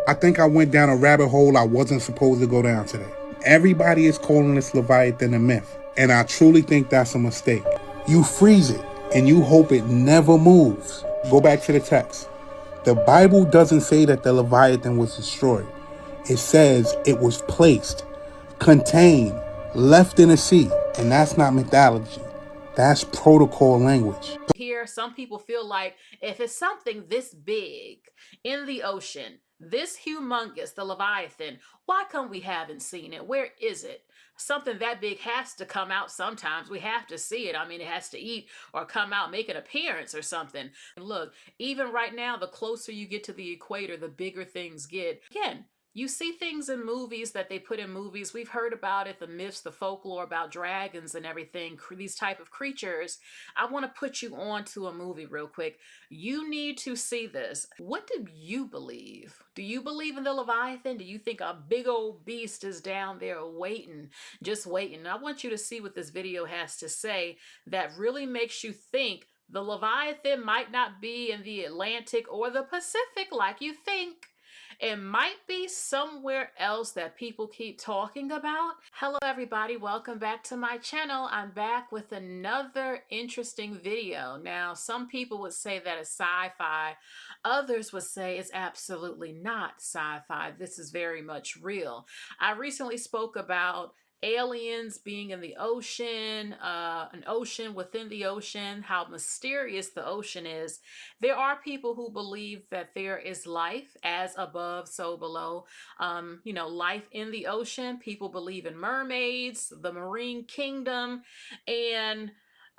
I think I went down a rabbit hole I wasn't supposed to go down today. Everybody is calling this Leviathan a myth, and I truly think that's a mistake. You freeze it, and you hope it never moves. Go back to the text. The Bible doesn't say that the Leviathan was destroyed. It says it was placed, contained, left in the sea, and that's not mythology. That's protocol language. Here, some people feel like if it's something this big in the ocean, this humongous, the Leviathan, why come we haven't seen it? Where is it? Something that big has to come out sometimes. We have to see it. I mean, it has to eat or come out, make an appearance or something. And look, even right now, the closer you get to the equator, the bigger things get. Again, you see things in movies that they put in movies. We've heard about it, the myths, the folklore about dragons and everything, these type of creatures. I want to put you on to a movie real quick. You need to see this. What do you believe? Do you believe in the Leviathan? Do you think a big old beast is down there waiting, just waiting? I want you to see what this video has to say that really makes you think the Leviathan might not be in the Atlantic or the Pacific like you think. It might be somewhere else that people keep talking about. Hello everybody, welcome back to my channel. I'm back with another interesting video. Now, some people would say that it's sci-fi. Others would say it's absolutely not sci-fi. This is very much real. I recently spoke about aliens being in the ocean, an ocean within the ocean, how mysterious the ocean is. There are people who believe that there is life as above, so below. Life in the ocean. People believe in mermaids, the marine kingdom, and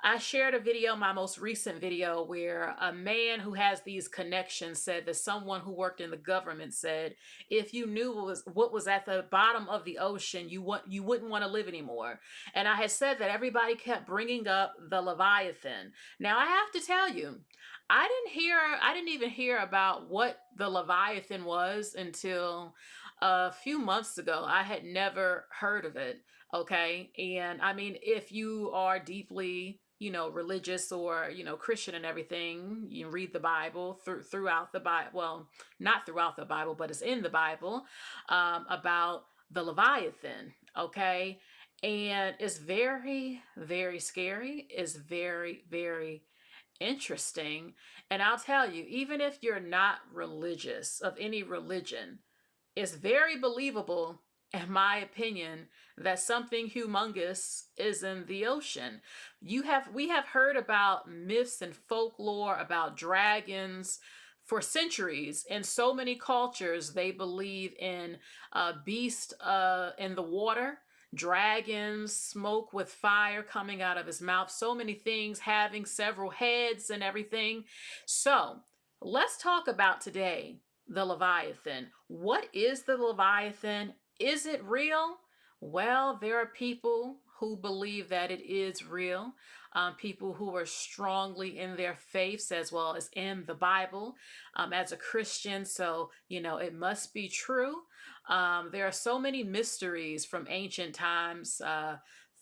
I shared a video, my most recent video, where a man who has these connections said that someone who worked in the government said, if you knew what was at the bottom of the ocean, you wouldn't want to live anymore. And I had said that everybody kept bringing up the Leviathan. Now I have to tell you, I didn't even hear about what the Leviathan was until a few months ago. I had never heard of it. Okay. And I mean, if you are deeply, religious or, Christian and everything, you read the Bible throughout the Bible. Well, not throughout the Bible, but it's in the Bible, about the Leviathan. Okay. And it's very, very scary. It's very, very interesting. And I'll tell you, even if you're not religious of any religion, it's very believable, in my opinion, that something humongous is in the ocean. We have heard about myths and folklore about dragons for centuries. In so many cultures, they believe in a beast in the water, dragons, smoke with fire coming out of his mouth, so many things, having several heads and everything. So let's talk about today the Leviathan. What is the Leviathan? Is it real? Well, there are people who believe that it is real. People who are strongly in their faiths as well as in the Bible, as a Christian. So, it must be true. There are so many mysteries from ancient times.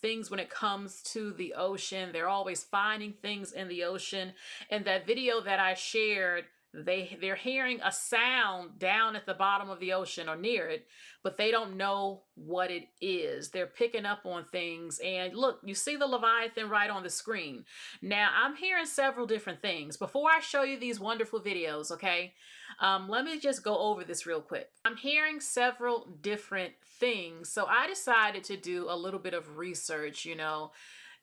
Things when it comes to the ocean. They're always finding things in the ocean. And that video that I shared, they're hearing a sound down at the bottom of the ocean or near it, but they don't know what it is. They're picking up on things. And look, you see the Leviathan right on the screen. Now, I'm hearing several different things. Before I show you these wonderful videos, okay, let me just go over this real quick. I'm hearing several different things. So I decided to do a little bit of research,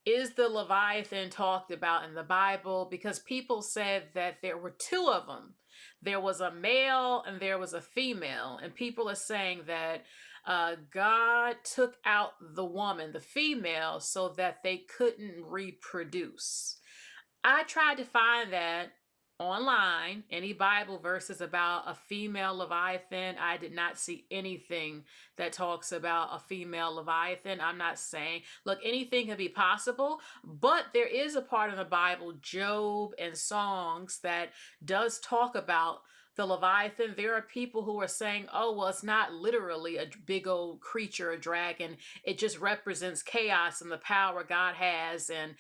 is the Leviathan talked about in the Bible? Because people said that there were two of them. There was a male and there was a female. And people are saying that God took out the woman, the female, so that they couldn't reproduce. I tried to find that online, any Bible verses about a female Leviathan. I did not see anything that talks about a female Leviathan. I'm not saying, look, anything can be possible, but there is a part in the Bible, Job and Songs, that does talk about the Leviathan. There are people who are saying, oh, well, it's not literally a big old creature, a dragon. It just represents chaos and the power God has. And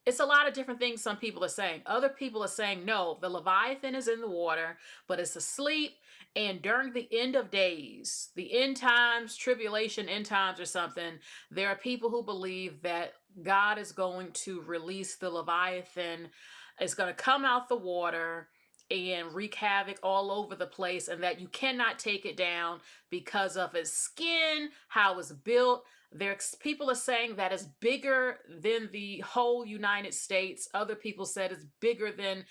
it's a lot of different things some people are saying. Other people are saying, no, the Leviathan is in the water, but it's asleep And during the end of days, the end times, tribulation, end times, or something, there are people who believe that God is going to release the Leviathan. It's going to come out the water and wreak havoc all over the place, and that you cannot take it down because of its skin, how it's built. There's people are saying that it's bigger than the whole United States. Other people said it's bigger than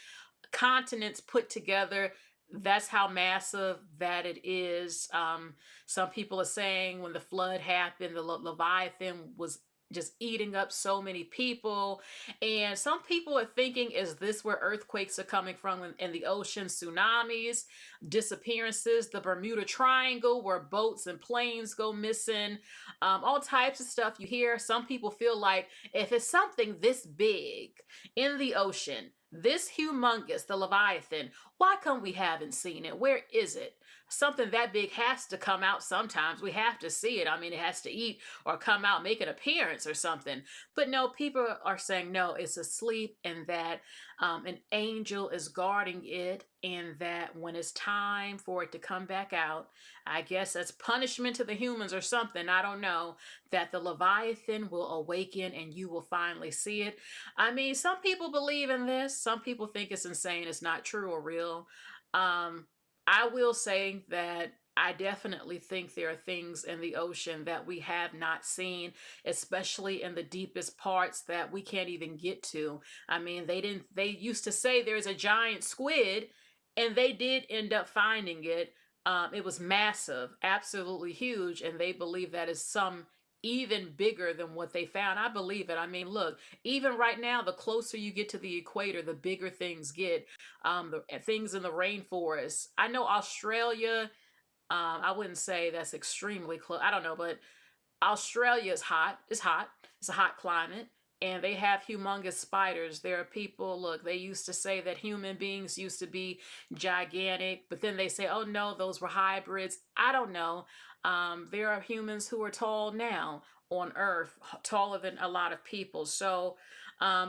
continents put together. That's how massive that it is. Some people are saying when the flood happened, the Leviathan was just eating up so many people. And some people are thinking, is this where earthquakes are coming from in the ocean? Tsunamis, disappearances, the Bermuda Triangle, where boats and planes go missing, all types of stuff you hear. Some people feel like if it's something this big in the ocean, this humongous, the Leviathan, why come we haven't seen it? Where is it? Something that big has to come out sometimes. We have to see it. I mean, it has to eat or come out, make an appearance or something. But no, people are saying no, it's asleep, and that an angel is guarding it, and that when it's time for it to come back out, I guess that's punishment to the humans or something. I don't know. That the Leviathan will awaken and you will finally see it. I mean, some people believe in this. Some people think it's insane. It's not true or real. Um, I will say that I definitely think there are things in the ocean that we have not seen, especially in the deepest parts that we can't even get to. I mean, they used to say there's a giant squid, and they did end up finding it. It was massive, absolutely huge, and they believe that is some even bigger than what they found. I believe it. I mean, look, even right now, the closer you get to the equator, the bigger things get. The things in the rainforest. I know Australia. I wouldn't say that's extremely close. I don't know, but Australia is hot. It's hot. It's a hot climate. And they have humongous spiders. There are people, look, they used to say that human beings used to be gigantic, but then they say, oh no, those were hybrids. I don't know. There are humans who are tall now on Earth, taller than a lot of people. So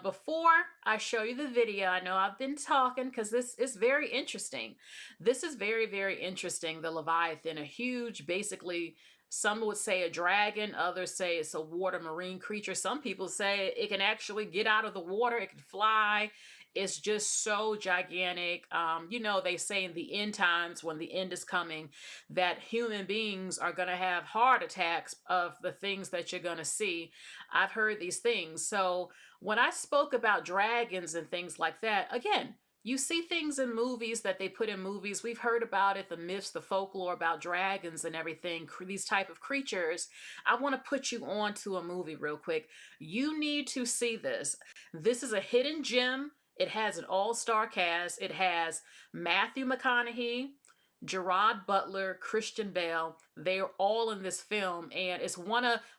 before I show you the video, I know I've been talking because this is very interesting. This is very, very interesting. The Leviathan, a huge, basically, some would say a dragon, others say it's a water marine creature. Some people say it can actually get out of the water, it can fly. It's just so gigantic. They say in the end times, when the end is coming, that human beings are going to have heart attacks of the things that you're going to see. I've heard these things. So when I spoke about dragons and things like that, again, you see things in movies that they put in movies. We've heard about it, the myths, the folklore about dragons and everything, these type of creatures. I want to put you on to a movie real quick. You need to see this. This is a hidden gem. It has an all-star cast. It has Matthew McConaughey, Gerard Butler, Christian Bale. They're all in this film, and it's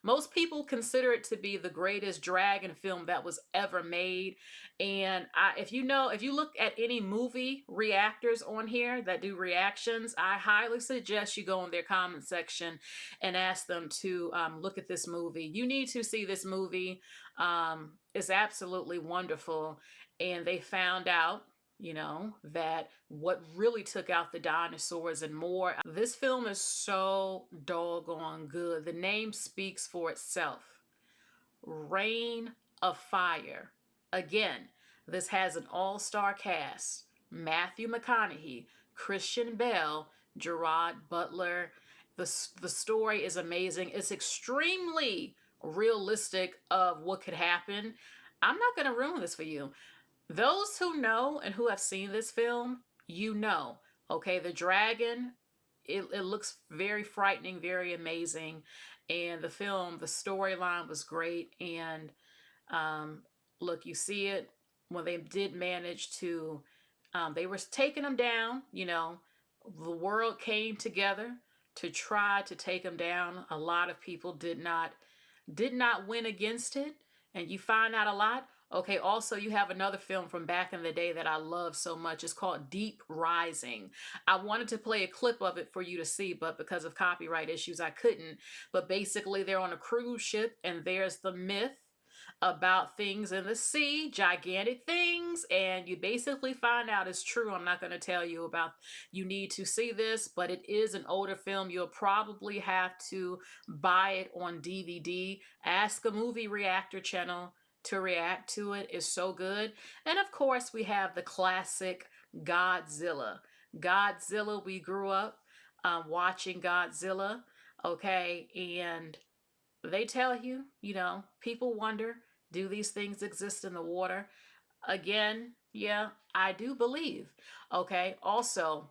most people consider it to be the greatest dragon film that was ever made. And if you look at any movie reactors on here that do reactions, I highly suggest you go in their comment section and ask them to look at this movie. You need to see this movie. It's absolutely wonderful. And they found out, that what really took out the dinosaurs and more. This film is so doggone good. The name speaks for itself. Reign of Fire. Again, this has an all-star cast. Matthew McConaughey, Christian Bale, Gerard Butler. The story is amazing. It's extremely realistic of what could happen. I'm not going to ruin this for you. Those who know and who have seen this film, okay, the dragon, it looks very frightening, very amazing. And the storyline was great. And look, you see it when they did manage to, they were taking them down, the world came together to try to take them down. A lot of people did not win against it, and you find out a lot. Okay, also you have another film from back in the day that I love so much. It's called Deep Rising. I wanted to play a clip of it for you to see, but because of copyright issues, I couldn't. But basically, they're on a cruise ship, and there's the myth about things in the sea, gigantic things, and you basically find out it's true. I'm not going to tell you about, you need to see this, but it is an older film. You'll probably have to buy it on DVD. Ask a movie reactor channel to react to it. It's so good. And of course, we have the classic Godzilla. Godzilla, we grew up watching Godzilla, okay? And they tell you, people wonder, do these things exist in the water? Again, yeah, I do believe. Okay, also,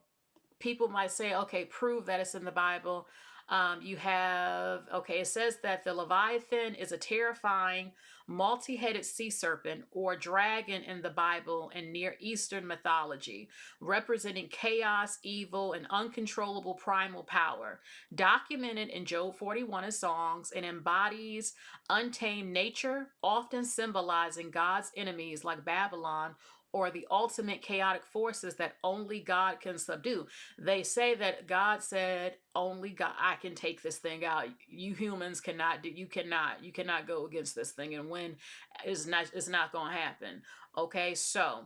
people might say, okay, prove that it's in the Bible. It says that the Leviathan is a terrifying, multi-headed sea serpent or dragon in the Bible and Near Eastern mythology, representing chaos, evil, and uncontrollable primal power. Documented in Job 41 and songs, and embodies untamed nature, often symbolizing God's enemies like Babylon or the ultimate chaotic forces that only God can subdue. They say that God said, only God, I can take this thing out. You humans cannot do, you cannot go against this thing and win. It's not going to happen. Okay, so,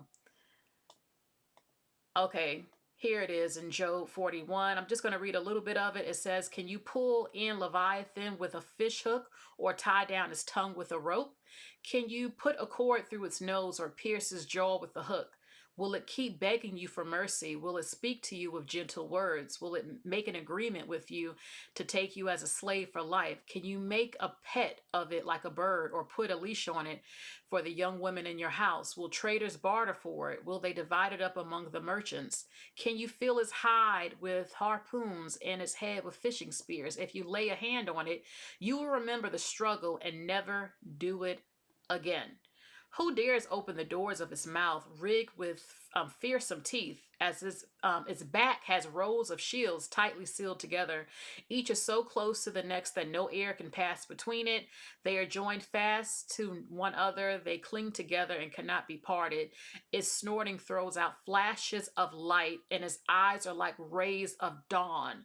okay, here it is in Job 41. I'm just going to read a little bit of it. It says, can you pull in Leviathan with a fish hook or tie down his tongue with a rope? Can you put a cord through its nose or pierce his jaw with a hook? Will it keep begging you for mercy? Will it speak to you with gentle words? Will it make an agreement with you to take you as a slave for life? Can you make a pet of it like a bird or put a leash on it for the young women in your house? Will traders barter for it? Will they divide it up among the merchants? Can you fill its hide with harpoons and its head with fishing spears? If you lay a hand on it, you will remember the struggle and never do it again. Who dares open the doors of his mouth, rigged with fearsome teeth, as its back has rows of shields tightly sealed together. Each is so close to the next that no air can pass between it. They are joined fast to one another. They cling together and cannot be parted. Its snorting throws out flashes of light, and its eyes are like rays of dawn.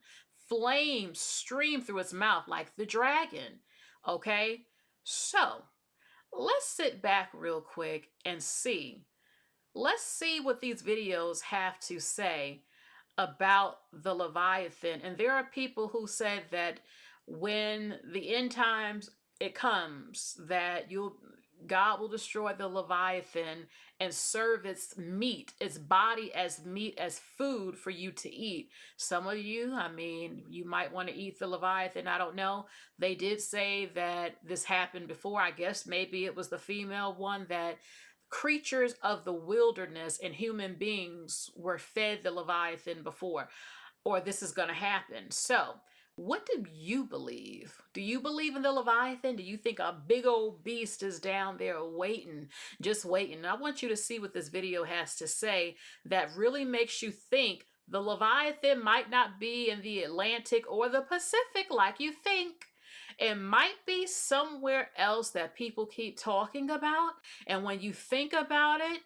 Flames stream through its mouth like the dragon. Okay? So, let's sit back real quick and see. Let's see what these videos have to say about the Leviathan. And there are people who said that when the end times it comes, that God will destroy the Leviathan and serve its meat, its body as meat, as food for you to eat. Some of you, you might want to eat the Leviathan. I don't know. They did say that this happened before. I guess maybe it was the female one, that creatures of the wilderness and human beings were fed the Leviathan before, or this is going to happen. So, what do you believe? Do you believe in the Leviathan? Do you think a big old beast is down there waiting, just waiting? I want you to see what this video has to say that really makes you think the Leviathan might not be in the Atlantic or the Pacific like you think. It might be somewhere else that people keep talking about. And when you think about it,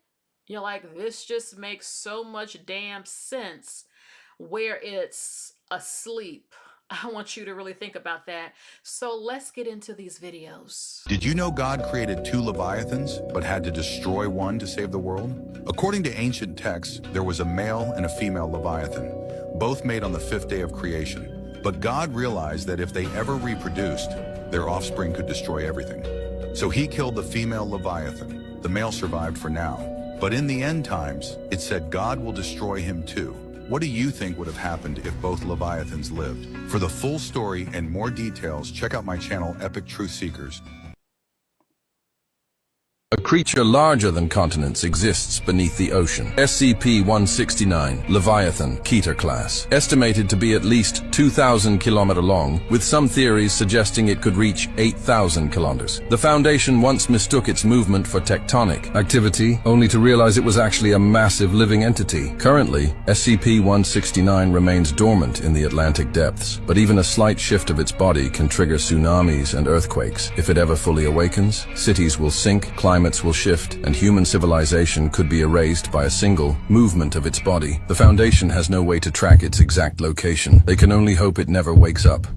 you're like, this just makes so much damn sense where it's asleep. I want you to really think about that. So let's get into these videos. Did you know God created 2 Leviathans, but had to destroy one to save the world? According to ancient texts, there was a male and a female Leviathan, both made on the 5th day of creation. But God realized that if they ever reproduced, their offspring could destroy everything. So he killed the female Leviathan. The male survived for now. But in the end times, it said God will destroy him too. What do you think would have happened if both Leviathans lived? For the full story and more details, check out my channel, Epic Truth Seekers. A creature larger than continents exists beneath the ocean. SCP-169, Leviathan, Keter class. Estimated to be at least 2,000 kilometers long, with some theories suggesting it could reach 8,000 kilometers. The Foundation once mistook its movement for tectonic activity, only to realize it was actually a massive living entity. Currently, SCP-169 remains dormant in the Atlantic depths, but even a slight shift of its body can trigger tsunamis and earthquakes. If it ever fully awakens, cities will sink, climates will shift, and human civilization could be erased by a single movement of its body. The Foundation has no way to track its exact location. They can only hope it never wakes up.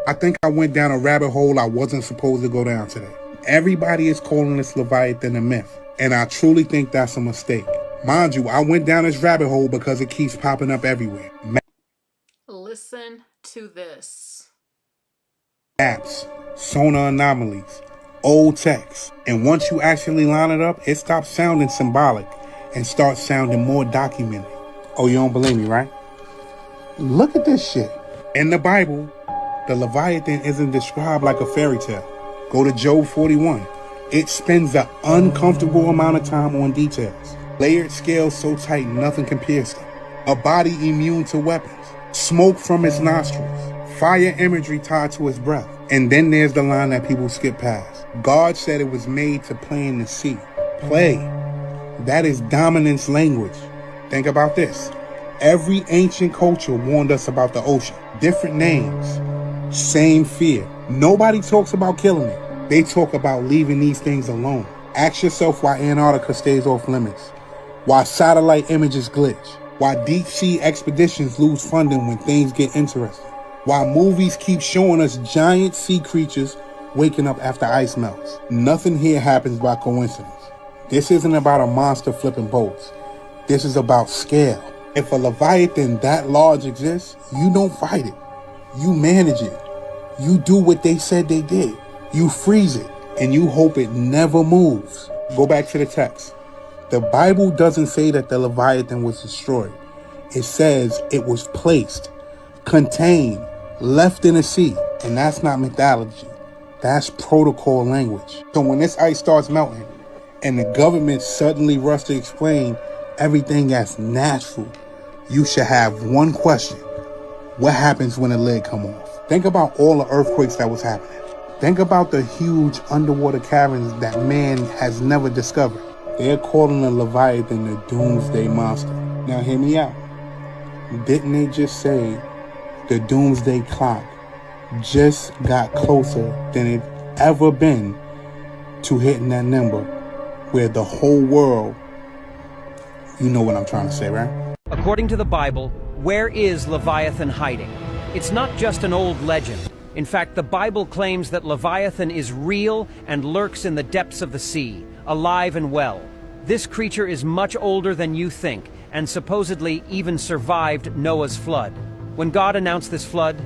I think I went down a rabbit hole I wasn't supposed to go down today. Everybody is calling this Leviathan a myth, and I truly think that's a mistake. Mind you, I went down this rabbit hole because it keeps popping up everywhere. Listen to this. Maps, sonar anomalies, old text. And once you actually line it up, it stops sounding symbolic and starts sounding more documented. Oh, you don't believe me, right? Look at this shit. In the Bible, the Leviathan isn't described like a fairy tale. Go to Job 41. It spends an uncomfortable amount of time on details. Layered scales so tight nothing can pierce them. A body immune to weapons. Smoke from its nostrils. Fire imagery tied to its breath. And then there's the line that people skip past. God said it was made to play in the sea. Play. That is dominance language. Think about this. Every ancient culture warned us about the ocean. Different names. Same fear. Nobody talks about killing it. They talk about leaving these things alone. Ask yourself why Antarctica stays off limits. Why satellite images glitch. Why deep sea expeditions lose funding when things get interesting. Why movies keep showing us giant sea creatures waking up after ice melts. Nothing here happens by coincidence. This isn't about a monster flipping boats. This is about scale. If a Leviathan that large exists, you don't fight it. You manage it. You do what they said they did. You freeze it, and you hope it never moves. Go back to the text. The Bible doesn't say that the Leviathan was destroyed. It says it was placed, contained, left in the sea. And that's not mythology. That's protocol language. So when this ice starts melting, and the government suddenly rush to explain everything as natural, you should have one question. What happens when the lid come off? Think about all the earthquakes that was happening. Think about the huge underwater caverns that man has never discovered. They're calling the Leviathan the doomsday monster. Now hear me out. Didn't they just say the doomsday clock just got closer than it ever been to hitting that number where the whole world, you know what I'm trying to say, right? According to the Bible, where is Leviathan hiding? It's not just an old legend. In fact, the Bible claims that Leviathan is real and lurks in the depths of the sea, alive and well. This creature is much older than you think, and supposedly even survived Noah's flood. When God announced this flood,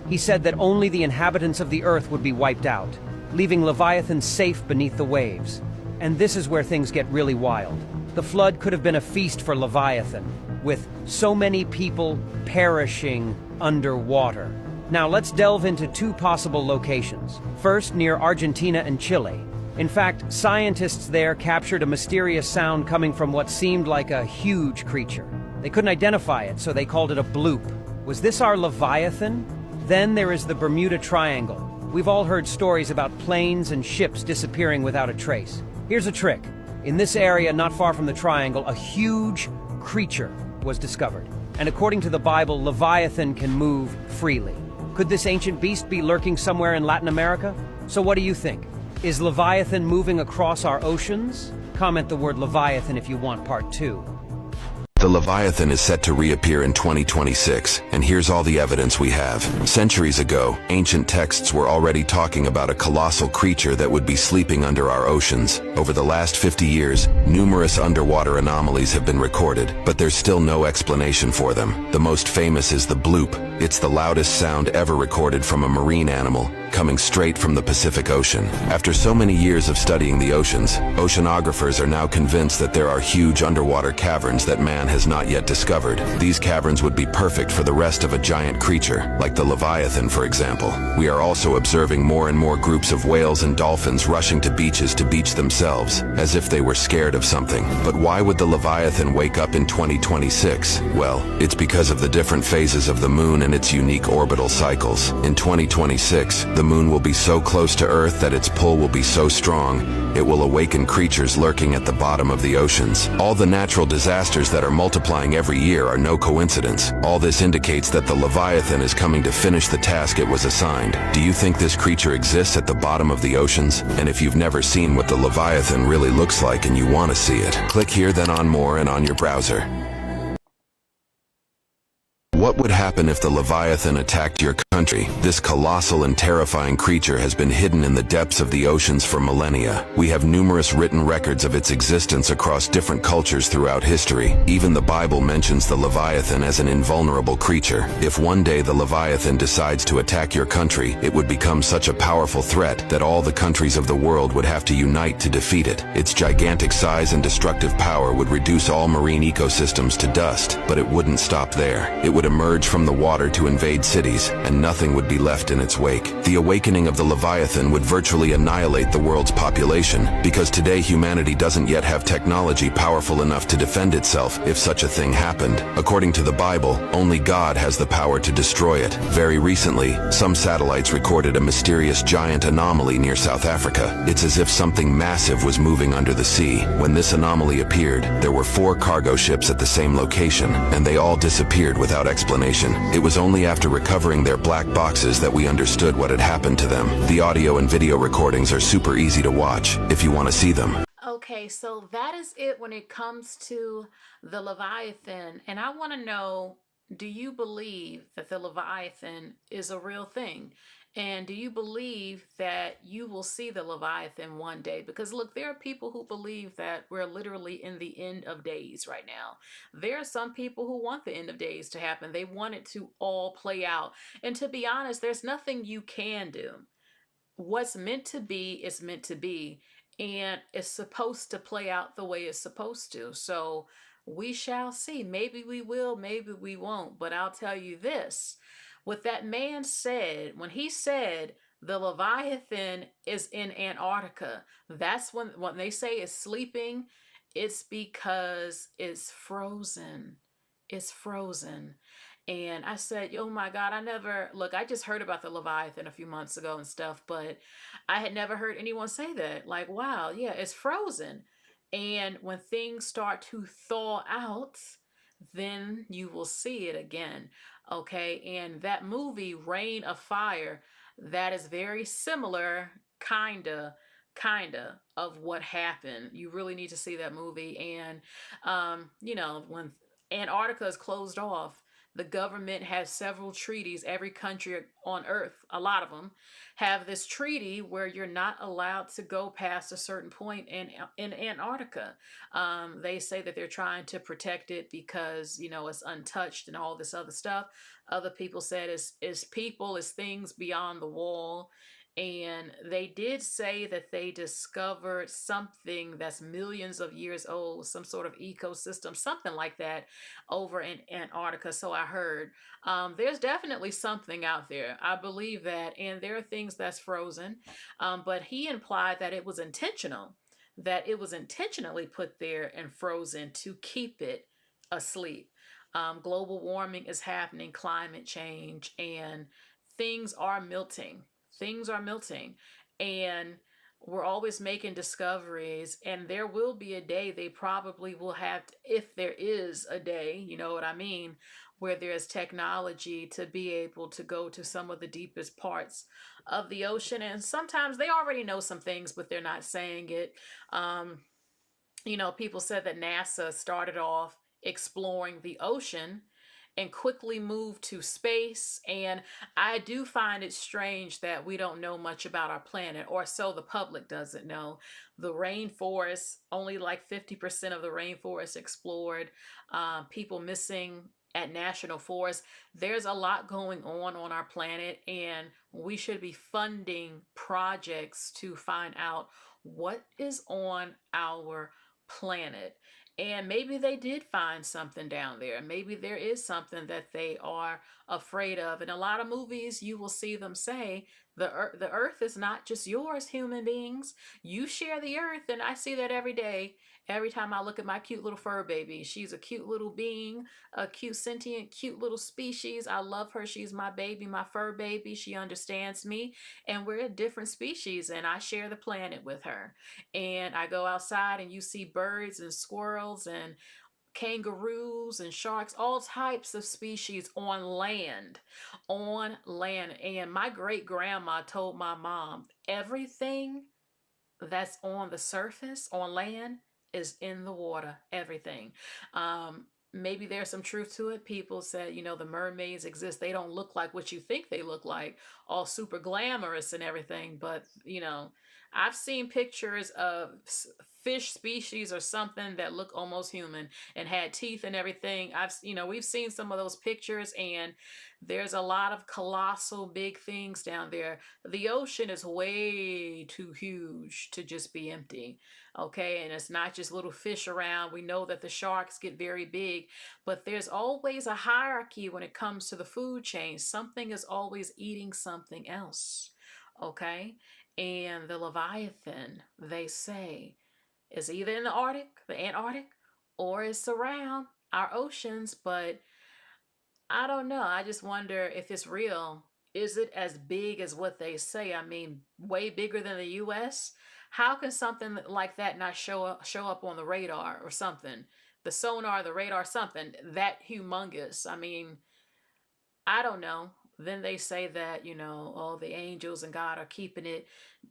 he said that only the inhabitants of the earth would be wiped out, leaving Leviathan safe beneath the waves. And this is where things get really wild. The flood could have been a feast for Leviathan, with so many people perishing underwater. Now let's delve into two possible locations. First, near Argentina and Chile. In fact, scientists there captured a mysterious sound coming from what seemed like a huge creature. They couldn't identify it, so they called it a bloop. Was this our Leviathan? Then there is the Bermuda Triangle. We've all heard stories about planes and ships disappearing without a trace. Here's a trick. In this area not far from the triangle, a huge creature was discovered. And according to the Bible, Leviathan can move freely. Could this ancient beast be lurking somewhere in Latin America? So what do you think? Is Leviathan moving across our oceans? Comment the word Leviathan if you want part 2. The Leviathan is set to reappear in 2026, and here's all the evidence we have. Centuries ago, ancient texts were already talking about a colossal creature that would be sleeping under our oceans. Over the last 50 years, numerous underwater anomalies have been recorded, but there's still no explanation for them. The most famous is the bloop. It's the loudest sound ever recorded from a marine animal, coming straight from the Pacific Ocean. After so many years of studying the oceans, oceanographers are now convinced that there are huge underwater caverns that man has not yet discovered. These caverns would be perfect for the rest of a giant creature, like the Leviathan, for example. We are also observing more and more groups of whales and dolphins rushing to beaches to beach themselves, as if they were scared of something. But why would the Leviathan wake up in 2026? Well, it's because of the different phases of the moon and its unique orbital cycles. In 2026, the moon will be so close to Earth that its pull will be so strong, it will awaken creatures lurking at the bottom of the oceans. All the natural disasters that are multiplying every year are no coincidence. All this indicates that the Leviathan is coming to finish the task it was assigned. Do you think this creature exists at the bottom of the oceans? And if you've never seen what the Leviathan really looks like and you want to see it, click here then on more and on your browser. What What would happen if the Leviathan attacked your country? This colossal and terrifying creature has been hidden in the depths of the oceans for millennia. We have numerous written records of its existence across different cultures throughout history. Even the Bible mentions the Leviathan as an invulnerable creature. If one day the Leviathan decides to attack your country, it would become such a powerful threat that all the countries of the world would have to unite to defeat it. Its gigantic size and destructive power would reduce all marine ecosystems to dust, but it wouldn't stop there. It would emerge from the water to invade cities, and nothing would be left in its wake. The awakening of the Leviathan would virtually annihilate the world's population, because today humanity doesn't yet have technology powerful enough to defend itself if such a thing happened. According to the Bible, only God has the power to destroy it. Very recently, some satellites recorded a mysterious giant anomaly near South Africa. It's as if something massive was moving under the sea. When this anomaly appeared, there were 4 cargo ships at the same location, and they all disappeared without explanation. It was only after recovering their black boxes that we understood what had happened to them. The audio and video recordings are super easy to watch if you want to see them. Okay, so that is it when it comes to the Leviathan. And I want to know, do you believe that the Leviathan is a real thing? And do you believe that you will see the Leviathan one day? Because look, there are people who believe that we're literally in the end of days right now. There are some people who want the end of days to happen. They want it to all play out. And to be honest, there's nothing you can do. What's meant to be is meant to be, and it's supposed to play out the way it's supposed to. So we shall see. Maybe we will, maybe we won't. But I'll tell you this, what that man said, when he said the Leviathan is in Antarctica, that's when they say it's sleeping, it's because it's frozen. It's frozen. And I said, oh my God, I just heard about the Leviathan a few months ago and stuff, but I had never heard anyone say that. Like, wow, yeah, it's frozen. And when things start to thaw out, then you will see it again. Okay. And that movie, Reign of Fire, that is very similar, kinda of what happened. You really need to see that movie. And when Antarctica is closed off, the government has several treaties. Every country on earth, a lot of them, have this treaty where you're not allowed to go past a certain point in Antarctica. They say that they're trying to protect it because it's untouched and all this other stuff. Other people said it's things beyond the wall. And they did say that they discovered something that's millions of years old, some sort of ecosystem, something like that, over in Antarctica. So I heard there's definitely something out there. I believe that. And there are things that's frozen. But he implied that it was intentional, that it was intentionally put there and frozen to keep it asleep. Global warming is happening, climate change, and things are melting. Things are melting. And we're always making discoveries, and there will be a day they probably will have, if there is a day, you know what I mean, where there's technology to be able to go to some of the deepest parts of the ocean. And sometimes they already know some things, but they're not saying it. People said that NASA started off exploring the ocean and quickly moved to space. And I do find it strange that we don't know much about our planet, or so the public doesn't know. The rainforest, only like 50% of the rainforest explored, people missing at national forests. There's a lot going on our planet, and we should be funding projects to find out what is on our planet. And maybe they did find something down there. Maybe there is something that they are afraid of. In a lot of movies, you will see them say, the earth is not just yours, human beings. You share the earth. And I see that every day. Every time I look at my cute little fur baby. She's a cute little being, a cute sentient, cute little species. I love her. She's my baby, my fur baby. She understands me. And we're a different species, and I share the planet with her. And I go outside and you see birds and squirrels and kangaroos and sharks, all types of species on land. And my great grandma told my mom, everything that's on the surface, on land, is in the water. Everything. maybe there's some truth to it. People said, you know, the mermaids exist. They don't look like what you think they look like, all super glamorous and everything. But, you know, I've seen pictures of fish species or something that look almost human and had teeth and everything. You know, we've seen some of those pictures, and there's a lot of colossal big things down there. The ocean is way too huge to just be empty. Okay, and it's not just little fish around. We know that the sharks get very big, but there's always a hierarchy when it comes to the food chain. Something is always eating something else. Okay, and the Leviathan, they say, is either in the Arctic, the Antarctic, or it's around our oceans, but I don't know. I just wonder if it's real. Is it as big as what they say? I mean, way bigger than the US? How can something like that not show up on the radar or something? The sonar, the radar, something that humongous. I mean, I don't know. Then they say that, you know, all the angels and God are keeping it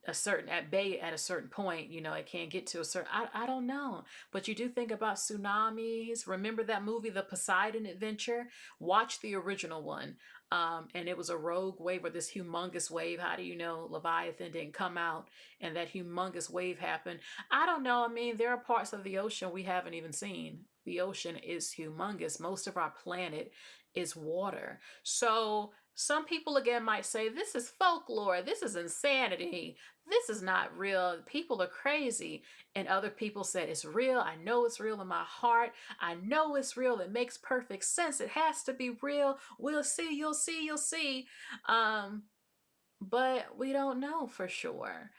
at bay at a certain point. You know, it can't get to a certain. I don't know. But you do think about tsunamis. Remember that movie, The Poseidon Adventure? Watch the original one. And it was a rogue wave or this humongous wave. How do you know Leviathan didn't come out and that humongous wave happened? I don't know. I mean, there are parts of the ocean we haven't even seen. The ocean is humongous. Most of our planet is water. So some people again might say, this is folklore, this is insanity, this is not real, people are crazy. And other people said, it's real, I know it's real in my heart, I know it's real, it makes perfect sense, it has to be real, we'll see, you'll see, you'll see. But we don't know for sure.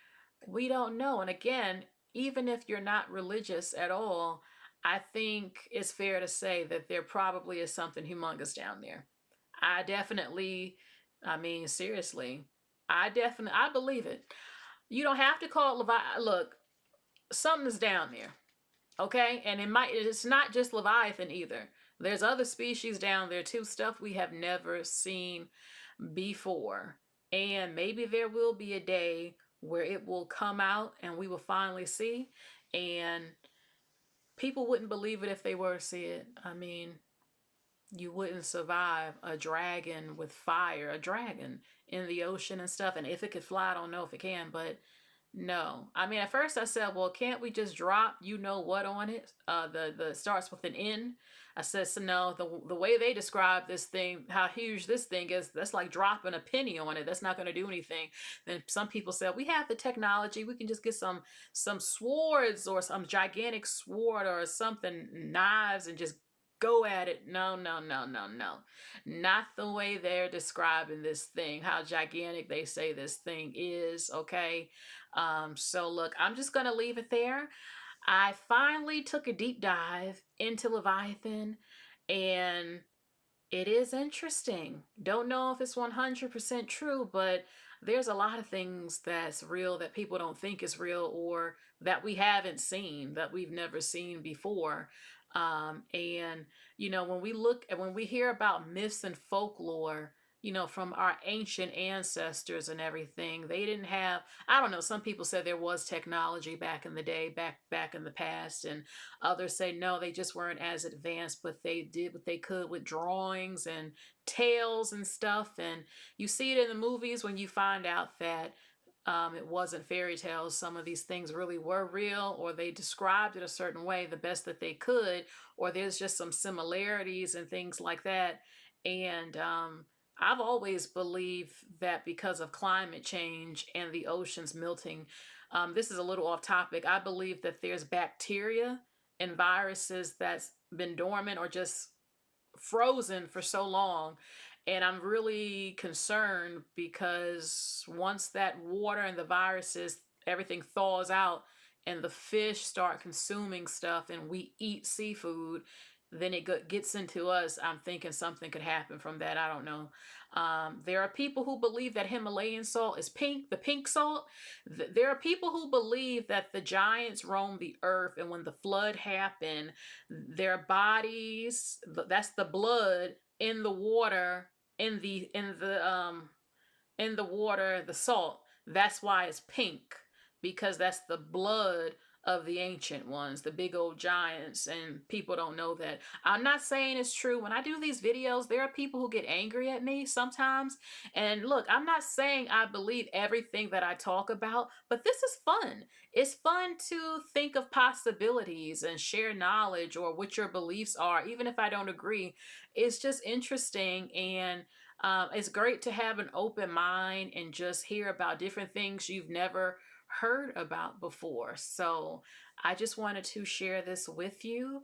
We don't know. And again, even if you're not religious at all, I think it's fair to say that there probably is something humongous down there. I definitely, I mean, seriously, I believe it. You don't have to call it Leviathan. Look, something's down there, okay? And it's not just Leviathan either. There's other species down there too, stuff we have never seen before. And maybe there will be a day where it will come out and we will finally see. And people wouldn't believe it if they were to see it. I mean, you wouldn't survive a dragon with fire, a dragon in the ocean and stuff. And if it could fly, I don't know if it can, but no. I mean, at first I said, well, can't we just drop you know what on it? The starts with an N. I said, so no, the way they describe this thing, how huge this thing is, that's like dropping a penny on it. That's not going to do anything. Then some people said, we have the technology. We can just get some swords or some gigantic sword or something, knives, and just go at it. No, no, no, no, no. Not the way they're describing this thing, how gigantic they say this thing is, okay? So look, I'm just going to leave it there. I finally took a deep dive into Leviathan, and it is interesting. Don't know if it's 100% true, but there's a lot of things that's real that people don't think is real, or that we haven't seen, that we've never seen before. And you know, when we hear about myths and folklore, you know, from our ancient ancestors and everything, they didn't have, I don't know, some people said there was technology back in the day, back in the past, and others say no, they just weren't as advanced, but they did what they could with drawings and tales and stuff. And you see it in the movies when you find out that it wasn't fairy tales. Some of these things really were real, or they described it a certain way the best that they could, or there's just some similarities and things like that. And I've always believed that because of climate change and the oceans melting, this is a little off topic. I believe that there's bacteria and viruses that's been dormant or just frozen for so long. And I'm really concerned because once that water and the viruses, everything thaws out and the fish start consuming stuff and we eat seafood, then it gets into us. I'm thinking something could happen from that. I don't know. There are people who believe that Himalayan salt is pink, the pink salt. There are people who believe that the giants roamed the earth, and when the flood happened, their bodies, that's the blood in the water, in the water, the salt. That's why it's pink, because that's the blood of the ancient ones, the big old giants, and people don't know that. I'm not saying it's true. When I do these videos, there are people who get angry at me sometimes. And look, I'm not saying I believe everything that I talk about, but this is fun. It's fun to think of possibilities and share knowledge or what your beliefs are, even if I don't agree. It's just interesting, and it's great to have an open mind and just hear about different things you've never heard about before. So I just wanted to share this with you.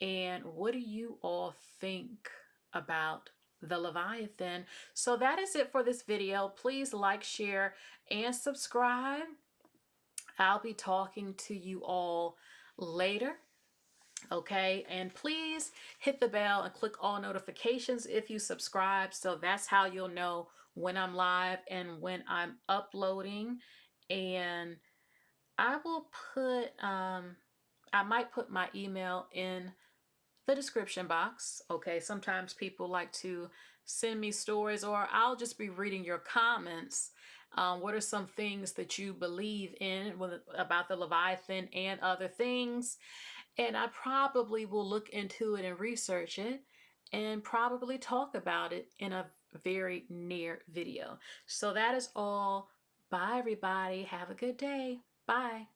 And what do you all think about the Leviathan? So that is it for this video. Please like, share, and subscribe. I'll be talking to you all later. Okay, and please hit the bell and click all notifications if you subscribe, so that's how you'll know when I'm live and when I'm uploading. And I will put I might put my email in the description box. Okay, sometimes people like to send me stories, or I'll just be reading your comments. What are some things that you believe in about the Leviathan and other things? And I probably will look into it and research it and probably talk about it in a very near video. So that is all. Bye, everybody. Have a good day. Bye.